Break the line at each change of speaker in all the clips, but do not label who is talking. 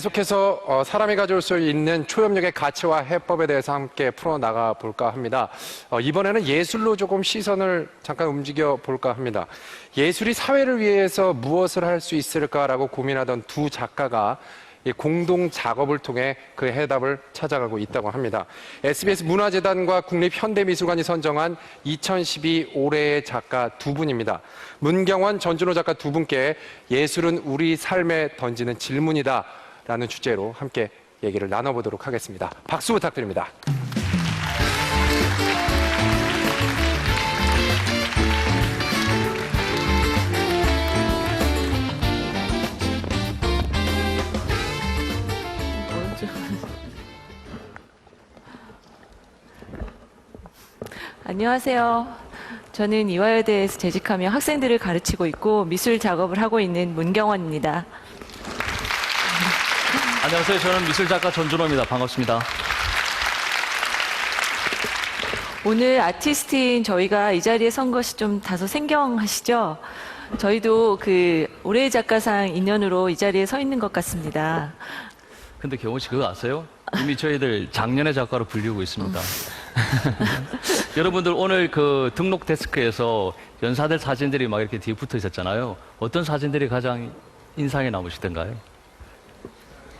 계속해서 사람이 가져올 수 있는 초협력의 가치와 해법에 대해서 함께 풀어나가 볼까 합니다. 이번에는 예술로 조금 시선을 잠깐 움직여 볼까 합니다. 예술이 사회를 위해서 무엇을 할 수 있을까라고 고민하던 두 작가가 공동 작업을 통해 그 해답을 찾아가고 있다고 합니다. SBS 문화재단과 국립현대미술관이 선정한 2012 올해의 작가 두 분입니다. 문경원, 전준호 작가 두 분께 예술은 우리 삶에 던지는 질문이다 라는 주제로 함께 얘기를 나눠보도록 하겠습니다. 박수 부탁드립니다.
안녕하세요. 저는 이화여대에서 재직하며 학생들을 가르치고 있고 미술 작업을 하고 있는 문경원입니다.
안녕하세요. 저는 미술작가 전준호입니다. 반갑습니다.
오늘 아티스트인 저희가 이 자리에 선 것이 좀 다소 생경하시죠? 저희도 올해의 작가상 인연으로 이 자리에 서 있는 것 같습니다.
근데 경호 씨 그거 아세요? 이미 저희들 작년의 작가로 불리고 있습니다. 여러분들 오늘 그 등록 데스크에서 연사들 사진들이 막 이렇게 뒤에 붙어 있었잖아요. 어떤 사진들이 가장 인상에 남으시던가요?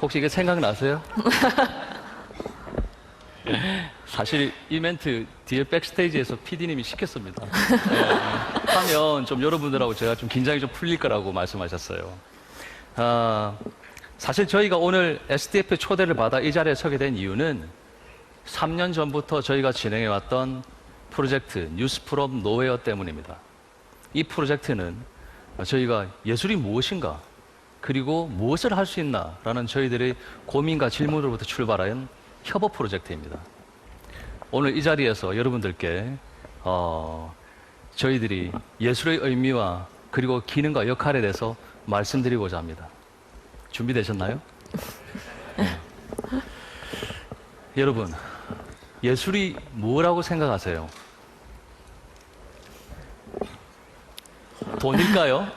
혹시 이게 생각나세요? 사실 이 멘트 뒤에 백스테이지에서 PD님이 시켰습니다. 하면 좀 여러분들하고 제가 좀 긴장이 좀 풀릴 거라고 말씀하셨어요. 사실 저희가 오늘 SDF 초대를 받아 이 자리에 서게 된 이유는 3년 전부터 저희가 진행해왔던 프로젝트 뉴스 프롬 노웨어 때문입니다. 이 프로젝트는 저희가 예술이 무엇인가 그리고 무엇을 할 수 있나 라는 저희들의 고민과 질문으로부터 출발한 협업 프로젝트입니다. 오늘 이 자리에서 여러분들께 저희들이 예술의 의미와 그리고 기능과 역할에 대해서 말씀드리고자 합니다. 준비되셨나요? 네. 여러분, 예술이 뭐라고 생각하세요? 돈일까요?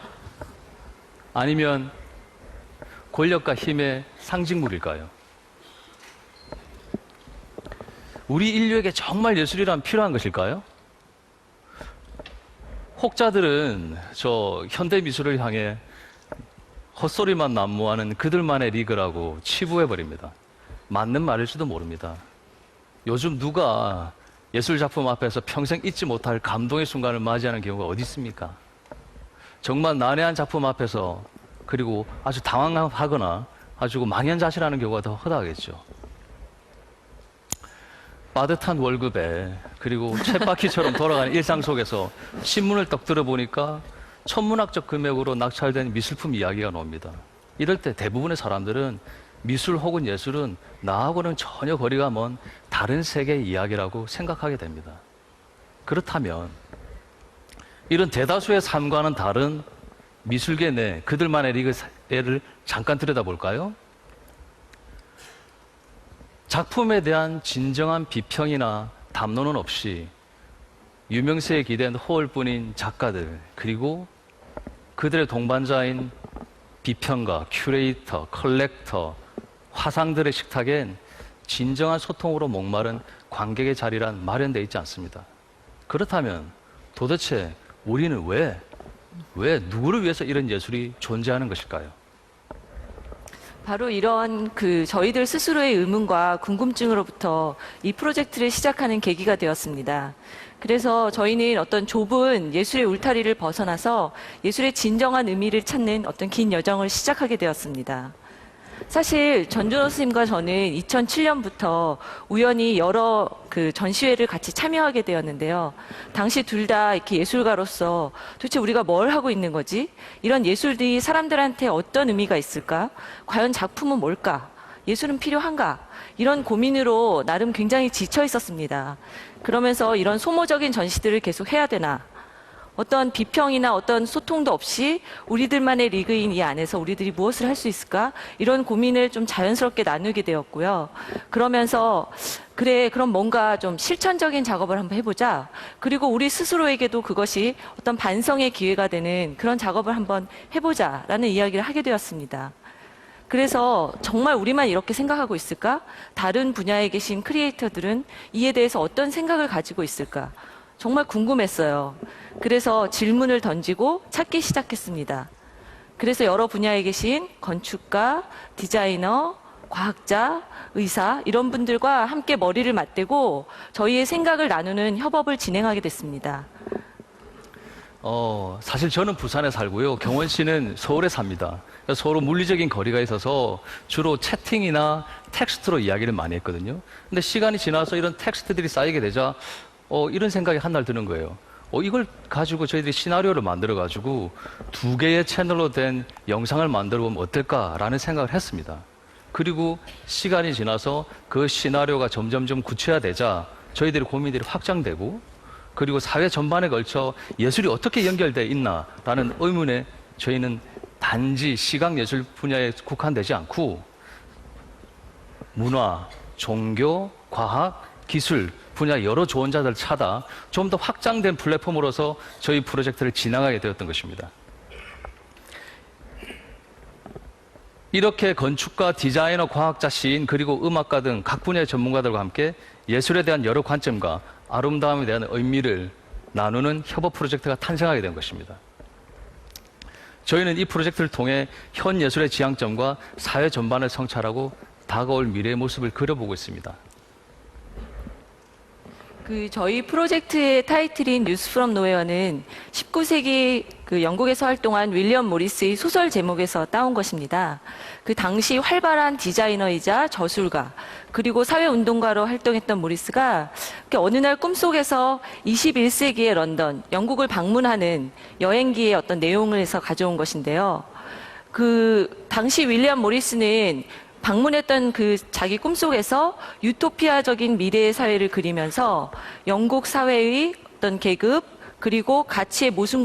아니면 권력과 힘의 상징물일까요? 우리 인류에게 정말 예술이란 필요한 것일까요? 혹자들은 저 현대미술을 향해 헛소리만 난무하는 그들만의 리그라고 치부해버립니다. 맞는 말일지도 모릅니다. 요즘 누가 예술작품 앞에서 평생 잊지 못할 감동의 순간을 맞이하는 경우가 어디 있습니까? 정말 난해한 작품 앞에서 그리고 아주 당황하거나 아주 망연자실하는 경우가 더 허다하겠죠. 빠듯한 월급에 그리고 쳇바퀴처럼 돌아가는 일상 속에서 신문을 떡 들어보니까 천문학적 금액으로 낙찰된 미술품 이야기가 나옵니다. 이럴 때 대부분의 사람들은 미술 혹은 예술은 나하고는 전혀 거리가 먼 다른 세계의 이야기라고 생각하게 됩니다. 그렇다면 이런 대다수의 삶과는 다른 미술계 내 그들만의 리그를 잠깐 들여다볼까요? 작품에 대한 진정한 비평이나 담론은 없이 유명세에 기댄 호을뿐인 작가들 그리고 그들의 동반자인 비평가, 큐레이터, 컬렉터, 화상들의 식탁엔 진정한 소통으로 목마른 관객의 자리란 마련되어 있지 않습니다. 그렇다면 도대체 우리는 왜 누구를 위해서 이런 예술이 존재하는 것일까요?
바로 이런 저희들 스스로의 의문과 궁금증으로부터 이 프로젝트를 시작하는 계기가 되었습니다. 그래서 저희는 어떤 좁은 예술의 울타리를 벗어나서 예술의 진정한 의미를 찾는 어떤 긴 여정을 시작하게 되었습니다. 사실 전준호 선생님과 저는 2007년부터 우연히 여러 전시회를 같이 참여하게 되었는데요. 당시 둘 다 이렇게 예술가로서 도대체 우리가 뭘 하고 있는 거지? 이런 예술들이 사람들한테 어떤 의미가 있을까? 과연 작품은 뭘까? 예술은 필요한가? 이런 고민으로 나름 굉장히 지쳐 있었습니다. 그러면서 이런 소모적인 전시들을 계속 해야 되나? 어떤 비평이나 어떤 소통도 없이 우리들만의 리그인 이 안에서 우리들이 무엇을 할 수 있을까? 이런 고민을 좀 자연스럽게 나누게 되었고요. 그러면서 그래, 그럼 뭔가 좀 실천적인 작업을 한번 해보자. 그리고 우리 스스로에게도 그것이 어떤 반성의 기회가 되는 그런 작업을 한번 해보자라는 이야기를 하게 되었습니다. 그래서 정말 우리만 이렇게 생각하고 있을까? 다른 분야에 계신 크리에이터들은 이에 대해서 어떤 생각을 가지고 있을까? 정말 궁금했어요. 그래서 질문을 던지고 찾기 시작했습니다. 그래서 여러 분야에 계신 건축가, 디자이너, 과학자, 의사 이런 분들과 함께 머리를 맞대고 저희의 생각을 나누는 협업을 진행하게 됐습니다.
사실 저는 부산에 살고요. 경원 씨는 서울에 삽니다. 그래서 서로 물리적인 거리가 있어서 주로 채팅이나 텍스트로 이야기를 많이 했거든요. 근데 시간이 지나서 이런 텍스트들이 쌓이게 되자 이런 생각이 한 날 드는 거예요. 이걸 가지고 저희들이 시나리오를 만들어가지고 2개의 채널로 된 영상을 만들어 보면 어떨까라는 생각을 했습니다. 그리고 시간이 지나서 그 시나리오가 점점점 구체화되자 저희들의 고민들이 확장되고 그리고 사회 전반에 걸쳐 예술이 어떻게 연결되어 있나라는 의문에 저희는 단지 시각예술 분야에 국한되지 않고 문화, 종교, 과학, 기술 분야 여러 조언자들을 찾아 좀 더 확장된 플랫폼으로서 저희 프로젝트를 진행하게 되었던 것입니다. 이렇게 건축가, 디자이너, 과학자, 시인, 그리고 음악가 등 각 분야의 전문가들과 함께 예술에 대한 여러 관점과 아름다움에 대한 의미를 나누는 협업 프로젝트가 탄생하게 된 것입니다. 저희는 이 프로젝트를 통해 현 예술의 지향점과 사회 전반을 성찰하고 다가올 미래의 모습을 그려보고 있습니다.
저희 프로젝트의 타이틀인 뉴스 프롬 노웨어는 19세기 영국에서 활동한 윌리엄 모리스의 소설 제목에서 따온 것입니다. 그 당시 활발한 디자이너이자 저술가 그리고 사회운동가로 활동했던 모리스가 어느 날 꿈속에서 21세기의 런던, 영국을 방문하는 여행기의 어떤 내용을 해서 가져온 것인데요. 당시 윌리엄 모리스는 방문했던 자기 꿈속에서 유토피아적인 미래의 사회를 그리면서 영국 사회의 어떤 계급 그리고 가치의 모순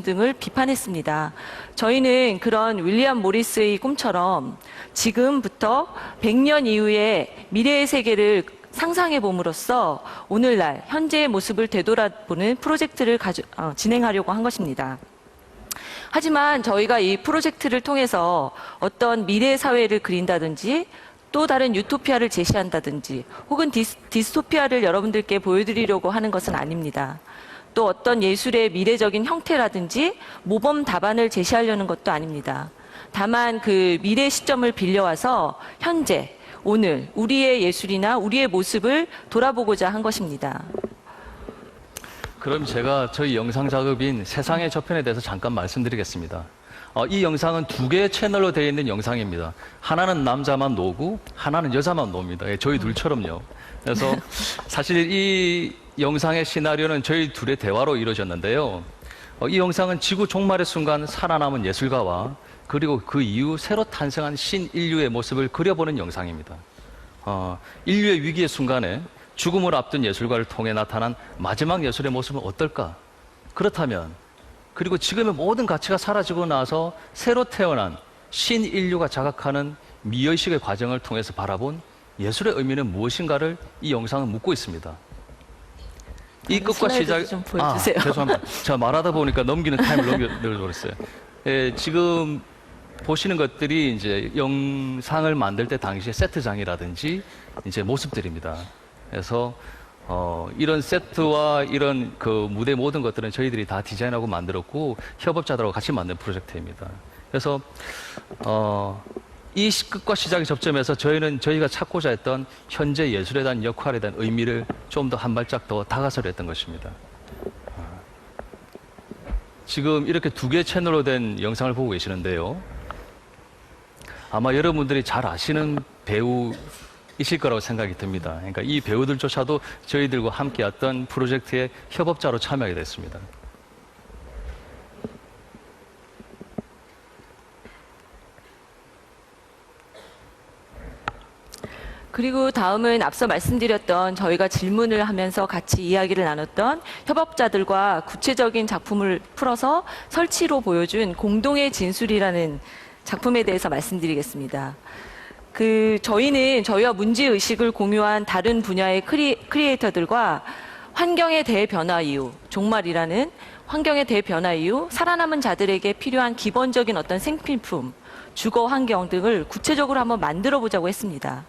등을 비판했습니다. 저희는 그런 윌리엄 모리스의 꿈처럼 지금부터 100년 이후의 미래의 세계를 상상해 봄으로써 오늘날 현재의 모습을 되돌아보는 프로젝트를 진행하려고 한 것입니다. 하지만 저희가 이 프로젝트를 통해서 어떤 미래 사회를 그린다든지 또 다른 유토피아를 제시한다든지 혹은 디스토피아를 여러분들께 보여드리려고 하는 것은 아닙니다. 또 어떤 예술의 미래적인 형태라든지 모범 답안을 제시하려는 것도 아닙니다. 다만 그 미래 시점을 빌려와서 현재, 오늘 우리의 예술이나 우리의 모습을 돌아보고자 한 것입니다.
그럼 제가 저희 영상 작업인 세상의 저편에 대해서 잠깐 말씀드리겠습니다. 이 영상은 2개의 채널로 되어 있는 영상입니다. 하나는 남자만 노고 하나는 여자만 놉니다. 저희 둘처럼요. 그래서 사실 이 영상의 시나리오는 저희 둘의 대화로 이루어졌는데요. 이 영상은 지구 종말의 순간 살아남은 예술가와 그리고 그 이후 새로 탄생한 신인류의 모습을 그려보는 영상입니다. 인류의 위기의 순간에 죽음을 앞둔 예술가를 통해 나타난 마지막 예술의 모습은 어떨까? 그렇다면 그리고 지금의 모든 가치가 사라지고 나서 새로 태어난 신인류가 자각하는 미의식의 과정을 통해서 바라본 예술의 의미는 무엇인가를 이 영상은 묻고 있습니다. 이 끝과 시작
좀 보여주세요.
죄송합니다. 제가 말하다 보니까 넘기는 타임을 넘겨버렸어요. 지금 보시는 것들이 이제 영상을 만들 때 당시의 세트장이라든지 이제 모습들입니다. 그래서 이런 세트와 이런 그 무대 모든 것들은 저희들이 다 디자인하고 만들었고 협업자들하고 같이 만든 프로젝트입니다. 그래서 이 끝과 시작의 접점에서 저희가 찾고자 했던 현재 예술에 대한 역할에 대한 의미를 좀 더 한 발짝 더 다가서려 했던 것입니다. 지금 이렇게 2개의 채널로 된 영상을 보고 계시는데요. 아마 여러분들이 잘 아시는 배우이실 거라고 생각이 듭니다. 그러니까 이 배우들조차도 저희들과 함께했던 프로젝트의 협업자로 참여하게 됐습니다.
그리고 다음은 앞서 말씀드렸던 저희가 질문을 하면서 같이 이야기를 나눴던 협업자들과 구체적인 작품을 풀어서 설치로 보여준 공동의 진술이라는 작품에 대해서 말씀드리겠습니다. 저희는 저희와 문제의식을 공유한 다른 분야의 크리에이터들과 환경의 대변화 이후, 종말이라는 환경의 대변화 이후 살아남은 자들에게 필요한 기본적인 어떤 생필품, 주거 환경 등을 구체적으로 한번 만들어 보자고 했습니다.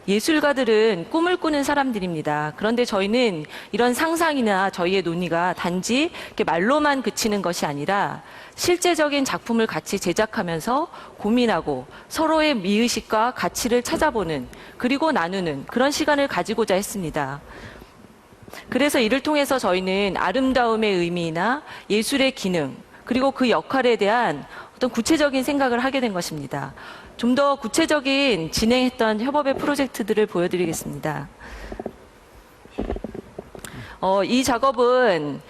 예술가들은 꿈을 꾸는 사람들입니다. 그런데 저희는 이런 상상이나 저희의 논의가 단지 이렇게 말로만 그치는 것이 아니라 실제적인 작품을 같이 제작하면서 고민하고 서로의 미의식과 가치를 찾아보는, 그리고 나누는 그런 시간을 가지고자 했습니다. 그래서 이를 통해서 저희는 아름다움의 의미나 예술의 기능, 그리고 그 역할에 대한 어떤 구체적인 생각을 하게 된 것입니다. 좀 더 구체적인 진행했던 협업의 프로젝트들을 보여드리겠습니다. 이 작업은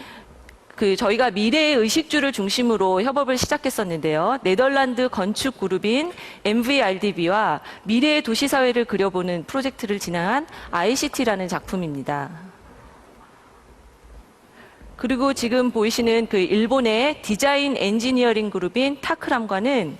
저희가 미래의 의식주를 중심으로 협업을 시작했었는데요. 네덜란드 건축 그룹인 MVRDB와 미래의 도시사회를 그려보는 프로젝트를 진행한 ICT라는 작품입니다. 그리고 지금 보이시는 일본의 디자인 엔지니어링 그룹인 타크람과는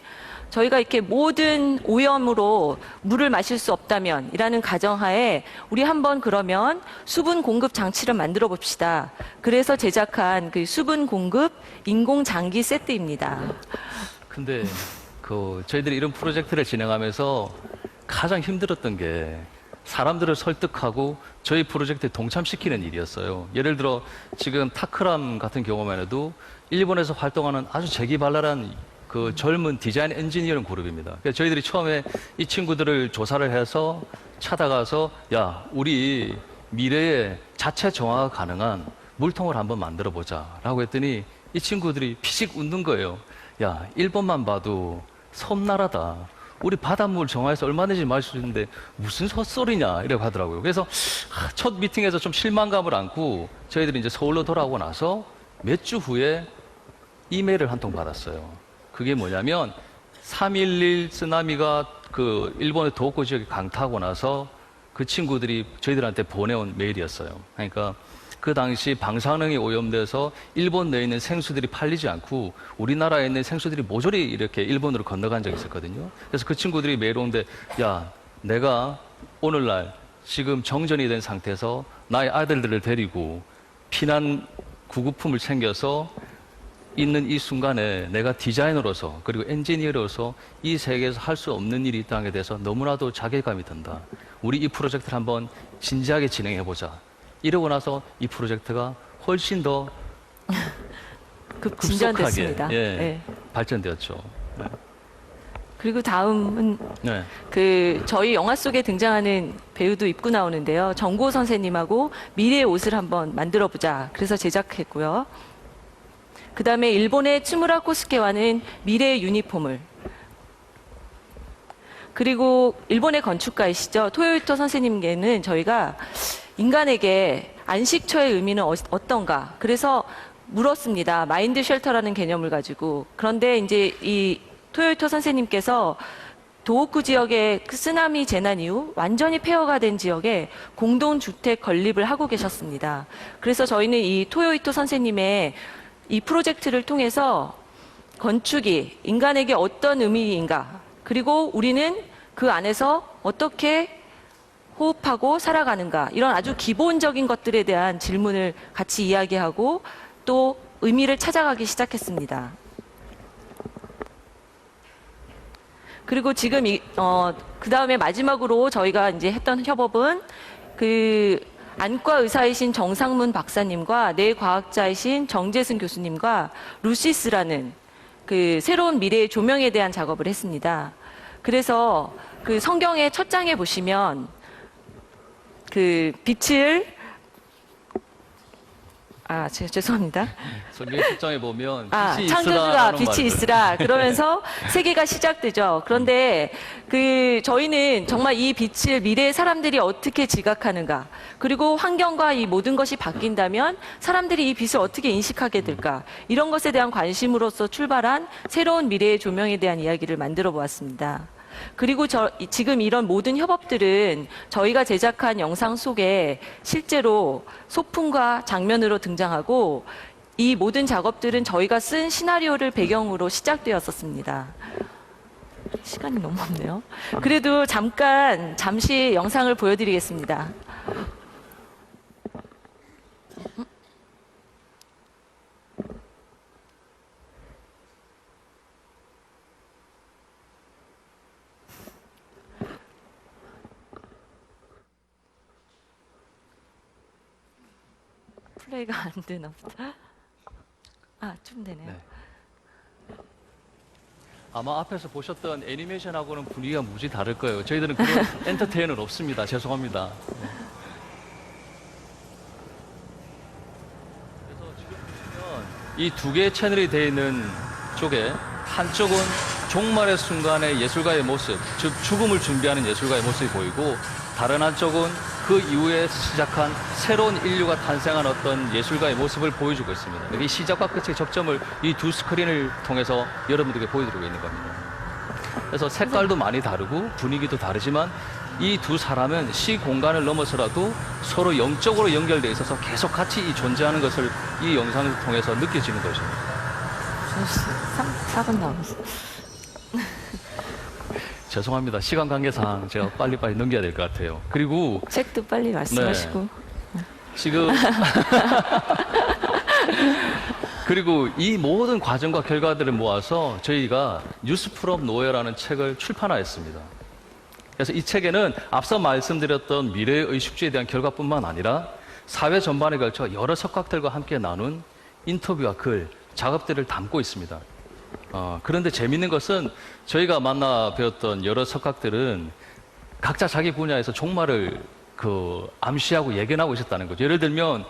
저희가 이렇게 모든 오염으로 물을 마실 수 없다면 이라는 가정하에 우리 한번 그러면 수분 공급 장치를 만들어 봅시다. 그래서 제작한 수분 공급 인공 장기 세트입니다.
근데 저희들이 이런 프로젝트를 진행하면서 가장 힘들었던 게 사람들을 설득하고 저희 프로젝트에 동참시키는 일이었어요. 예를 들어 지금 타크람 같은 경우만 해도 일본에서 활동하는 아주 재기발랄한 젊은 디자인 엔지니어링 그룹입니다. 그래서 저희들이 처음에 이 친구들을 조사를 해서 찾아가서 야, 우리 미래에 자체 정화가 가능한 물통을 한번 만들어 보자 라고 했더니 이 친구들이 피식 웃는 거예요. 야, 일본만 봐도 섬나라다. 우리 바닷물 정화해서 얼마든지 마실 수 있는데 무슨 헛소리냐 이라고 하더라고요. 그래서 첫 미팅에서 좀 실망감을 안고 저희들이 이제 서울로 돌아오고 나서 몇 주 후에 이메일을 한 통 받았어요. 그게 뭐냐면 3.11 쓰나미가 일본의 도호쿠 지역에 강타하고 나서 그 친구들이 저희들한테 보내온 메일이었어요. 그러니까 그 당시 방사능이 오염돼서 일본 내에 있는 생수들이 팔리지 않고 우리나라에 있는 생수들이 모조리 이렇게 일본으로 건너간 적이 있었거든요. 그래서 그 친구들이 메일 오는데 야, 내가 오늘날 지금 정전이 된 상태에서 나의 아들들을 데리고 피난 구급품을 챙겨서 있는 이 순간에 내가 디자이너로서 그리고 엔지니어로서 이 세계에서 할 수 없는 일이 있다는 게 대해서 너무나도 자괴감이 든다. 우리 이 프로젝트를 한번 진지하게 진행해보자. 이러고 나서 이 프로젝트가 훨씬 더
진전됐습니다.
예, 발전되었죠. 네.
그리고 다음은
네.
저희 영화 속에 등장하는 배우도 입고 나오는데요. 정고 선생님하고 미래의 옷을 한번 만들어보자. 그래서 제작했고요. 그 다음에 일본의 츠무라 코스케와는 미래의 유니폼을, 그리고 일본의 건축가이시죠. 토요히토 선생님께는 저희가 인간에게 안식처의 의미는 어떤가, 그래서 물었습니다. 마인드 쉘터라는 개념을 가지고. 그런데 이제 이 토요히토 선생님께서 도호쿠 지역의 쓰나미 재난 이후 완전히 폐허가 된 지역에 공동주택 건립을 하고 계셨습니다. 그래서 저희는 이 토요히토 선생님의 이 프로젝트를 통해서 건축이 인간에게 어떤 의미인가, 그리고 우리는 그 안에서 어떻게 호흡하고 살아가는가, 이런 아주 기본적인 것들에 대한 질문을 같이 이야기하고 또 의미를 찾아가기 시작했습니다. 그리고 지금 그 다음에 마지막으로 저희가 이제 했던 협업은 안과 의사이신 정상문 박사님과 뇌과학자이신 정재승 교수님과 루시스라는 새로운 미래의 조명에 대한 작업을 했습니다. 그래서 성경의 첫 장에 보시면 빛을 죄송합니다.
성경 1장에 보면 빛이
창조주가
있으라
빛이 있으라 그러면서 세계가 시작되죠. 그런데 저희는 정말 이 빛을 미래의 사람들이 어떻게 지각하는가, 그리고 환경과 이 모든 것이 바뀐다면 사람들이 이 빛을 어떻게 인식하게 될까, 이런 것에 대한 관심으로서 출발한 새로운 미래의 조명에 대한 이야기를 만들어 보았습니다. 그리고 지금 이런 모든 협업들은 저희가 제작한 영상 속에 실제로 소품과 장면으로 등장하고, 이 모든 작업들은 저희가 쓴 시나리오를 배경으로 시작되었었습니다. 시간이 너무 없네요. 그래도 잠시 영상을 보여드리겠습니다. 플레이가 안 되나 보다. 아, 좀 되네요.
네. 아마 앞에서 보셨던 애니메이션하고는 분위기가 무지 다를 거예요. 저희들은 그런 엔터테인은 없습니다. 죄송합니다. 네. 그래서 지금 보시면 이 두 개의 채널이 되어 있는 쪽에 한쪽은 종말의 순간의 예술가의 모습, 즉 죽음을 준비하는 예술가의 모습이 보이고, 다른 한쪽은 그 이후에 시작한 새로운 인류가 탄생한 어떤 예술가의 모습을 보여주고 있습니다. 이 시작과 끝의 접점을 이 두 스크린을 통해서 여러분들에게 보여드리고 있는 겁니다. 그래서 색깔도 많이 다르고 분위기도 다르지만 이 두 사람은 시 공간을 넘어서라도 서로 영적으로 연결되어 있어서 계속 같이 존재하는 것을 이 영상을 통해서 느껴지는 것입니다.
4분 남았어.
죄송합니다. 시간 관계상 제가 빨리빨리 넘겨야 될 것 같아요. 그리고
책도 빨리 말씀하시고.
지금 그리고 이 모든 과정과 결과들을 모아서 저희가 뉴스 프롬 노웨어라는 책을 출판하였습니다. 그래서 이 책에는 앞서 말씀드렸던 미래의 의식주의에 대한 결과뿐만 아니라 사회 전반에 걸쳐 여러 석학들과 함께 나눈 인터뷰와 글, 작업들을 담고 있습니다. 그런데 재밌는 것은 저희가 만나 배웠던 여러 석학들은 각자 자기 분야에서 종말을 암시하고 예견하고 있었다는 거죠. 예를 들면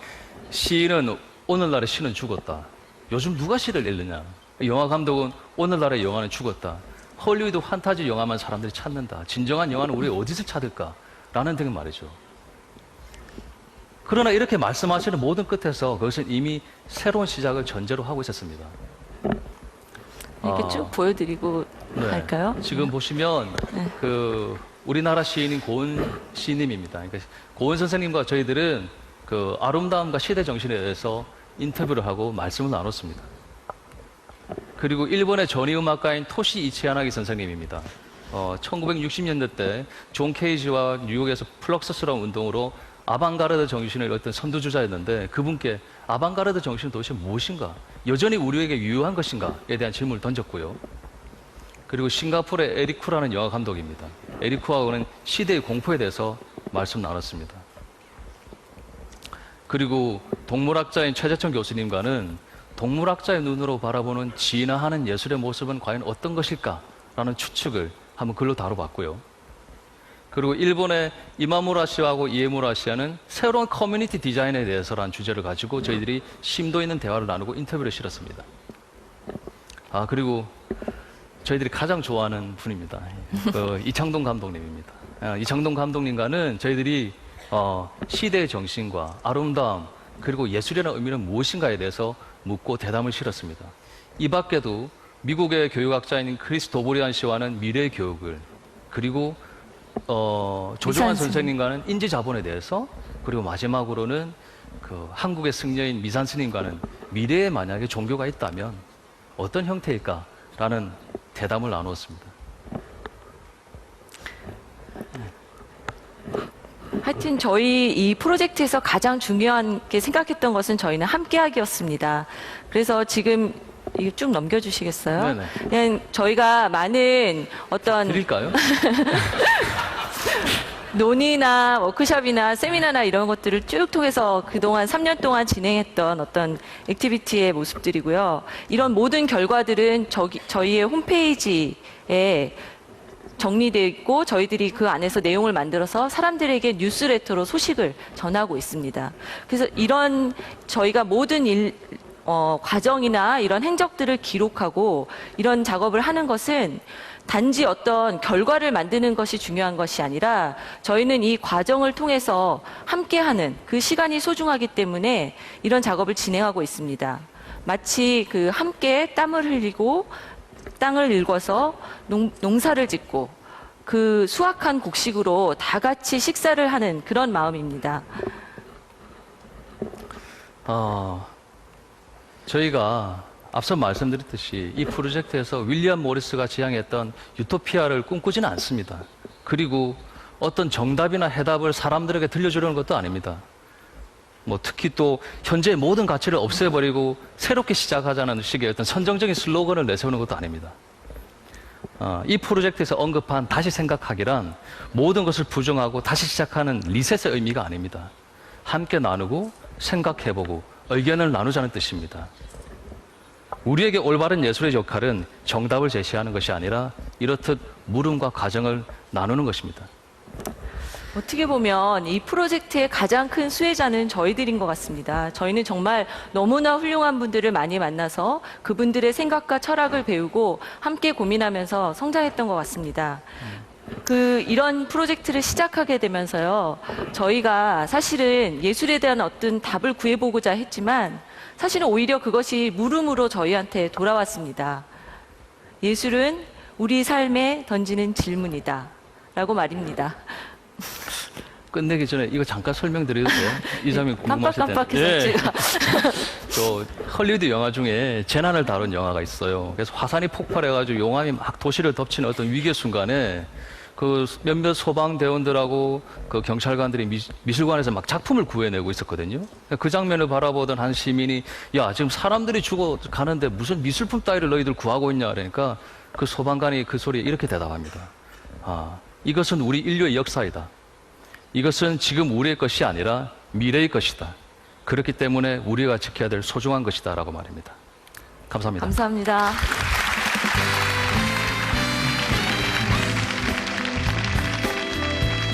시인은 오늘날의 시는 죽었다. 요즘 누가 시를 읽느냐. 영화 감독은 오늘날의 영화는 죽었다. 헐리우드 판타지 영화만 사람들이 찾는다. 진정한 영화는 우리 어디서 찾을까? 라는 등의 말이죠. 그러나 이렇게 말씀하시는 모든 끝에서 그것은 이미 새로운 시작을 전제로 하고 있었습니다.
이렇게 쭉 보여드리고 할까요?
지금 보시면
네.
우리나라 시인인 고은 시인님입니다. 그러니까 고은 선생님과 저희들은 아름다움과 시대 정신에 대해서 인터뷰를 하고 말씀을 나눴습니다. 그리고 일본의 전위 음악가인 토시 이치야나기 선생님입니다. 1960년대 때 존 케이지와 뉴욕에서 플럭서스라는 운동으로 아방가르드 정신을 어떤 선두주자였는데, 그분께 아방가르드 정신은 도대체 무엇인가? 여전히 우리에게 유효한 것인가에 대한 질문을 던졌고요. 그리고 싱가포르의 에리쿠라는 영화 감독입니다. 에리쿠하고는 시대의 공포에 대해서 말씀 나눴습니다. 그리고 동물학자인 최재천 교수님과는 동물학자의 눈으로 바라보는 진화하는 예술의 모습은 과연 어떤 것일까라는 추측을 한번 글로 다뤄봤고요. 그리고 일본의 이마무라 씨하고 이에무라 씨와는 새로운 커뮤니티 디자인에 대해서라는 주제를 가지고 저희들이 심도 있는 대화를 나누고 인터뷰를 실었습니다. 그리고 저희들이 가장 좋아하는 분입니다. 이창동 감독님입니다. 이창동 감독님과는 저희들이 시대의 정신과 아름다움, 그리고 예술이라는 의미는 무엇인가에 대해서 묻고 대담을 실었습니다. 이 밖에도 미국의 교육학자인 크리스 도보리안 씨와는 미래의 교육을, 그리고 조종환 선생님과는 인지자본에 대해서, 그리고 마지막으로는 한국의 승려인 미산 스님과는 미래에 만약에 종교가 있다면 어떤 형태일까라는 대담을 나누었습니다.
하여튼 저희 이 프로젝트에서 가장 중요하게 생각했던 것은 저희는 함께하기였습니다. 그래서 지금 이거 쭉 넘겨주시겠어요?
네네.
그냥 저희가 많은 어떤
드릴까요?
논의나 워크숍이나 세미나나 이런 것들을 쭉 통해서 그동안 3년 동안 진행했던 어떤 액티비티의 모습들이고요. 이런 모든 결과들은 저희의 홈페이지에 정리되어 있고, 저희들이 그 안에서 내용을 만들어서 사람들에게 뉴스레터로 소식을 전하고 있습니다. 그래서 이런 저희가 모든 과정이나 이런 행적들을 기록하고 이런 작업을 하는 것은 단지 어떤 결과를 만드는 것이 중요한 것이 아니라, 저희는 이 과정을 통해서 함께하는 그 시간이 소중하기 때문에 이런 작업을 진행하고 있습니다. 마치 함께 땀을 흘리고 땅을 일궈서 농사를 짓고 그 수확한 곡식으로 다 같이 식사를 하는 그런 마음입니다.
저희가 앞서 말씀드렸듯이 이 프로젝트에서 윌리엄 모리스가 지향했던 유토피아를 꿈꾸지는 않습니다. 그리고 어떤 정답이나 해답을 사람들에게 들려주려는 것도 아닙니다. 특히 또 현재의 모든 가치를 없애버리고 새롭게 시작하자는 식의 어떤 선정적인 슬로건을 내세우는 것도 아닙니다. 이 프로젝트에서 언급한 다시 생각하기란 모든 것을 부정하고 다시 시작하는 리셋의 의미가 아닙니다. 함께 나누고 생각해보고 의견을 나누자는 뜻입니다. 우리에게 올바른 예술의 역할은 정답을 제시하는 것이 아니라 이렇듯 물음과 과정을 나누는 것입니다.
어떻게 보면 이 프로젝트의 가장 큰 수혜자는 저희들인 것 같습니다. 저희는 정말 너무나 훌륭한 분들을 많이 만나서 그분들의 생각과 철학을 배우고 함께 고민하면서 성장했던 것 같습니다. 이런 프로젝트를 시작하게 되면서요, 저희가 사실은 예술에 대한 어떤 답을 구해보고자 했지만 사실은 오히려 그것이 물음으로 저희한테 돌아왔습니다. 예술은 우리 삶에 던지는 질문이다. 라고 말입니다.
끝내기 전에 이거 잠깐 설명드려도 돼요? 이 점이 궁금하실 텐데.
깜빡깜빡해서 제가.
헐리우드 영화 중에 재난을 다룬 영화가 있어요. 그래서 화산이 폭발해가지고 용암이 막 도시를 덮치는 어떤 위기의 순간에 그 몇몇 소방대원들하고 그 경찰관들이 미술관에서 막 작품을 구해내고 있었거든요. 그 장면을 바라보던 한 시민이 야, 지금 사람들이 죽어가는데 무슨 미술품 따위를 너희들 구하고 있냐 그러니까 그 소방관이 그 소리에 이렇게 대답합니다. 아, 이것은 우리 인류의 역사이다. 이것은 지금 우리의 것이 아니라 미래의 것이다. 그렇기 때문에 우리가 지켜야 될 소중한 것이다 라고 말합니다. 감사합니다.
감사합니다.